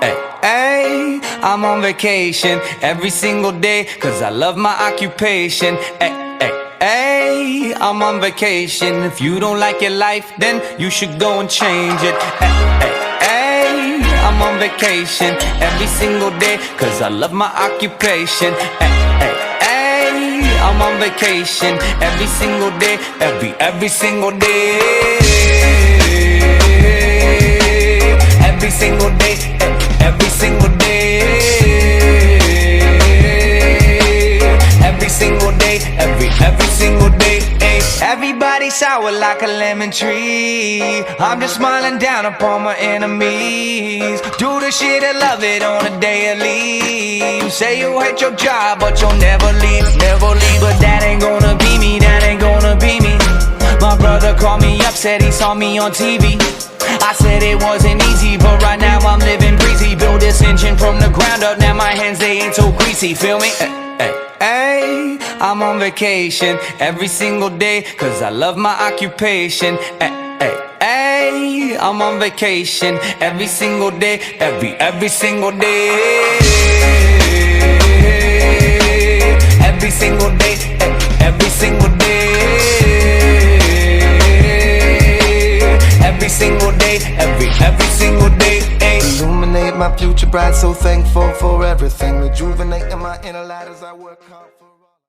Ay, I'm on vacation every single day, cause I love my occupation. Ay, I'm on vacation. If you don't like your life, then you should go and change it. Ay, I'm on vacation every single day, cause I love my occupation. Ay, I'm on vacation every single day, every single day. Every single day, every single day. Every single day, every single day. Everybody sour like a lemon tree. I'm just smiling down upon my enemies. Do the shit and love it on a daily. You say you hate your job, but you'll never leave, never leave. But that ain't gonna be me, that ain't gonna be me. My brother called me up, said he saw me on TV. I said it wasn't easy, but right now I'm living breezy. Build this engine from the ground up, now my hands, they ain't so greasy, feel me? Ay, I'm on vacation every single day, cause I love my occupation. Ay, I'm on vacation every single day, every single day. Every single day, every single day. Every single day, every single day. Illuminate my future bright, so thankful for everything. Rejuvenating my inner light as I work hard.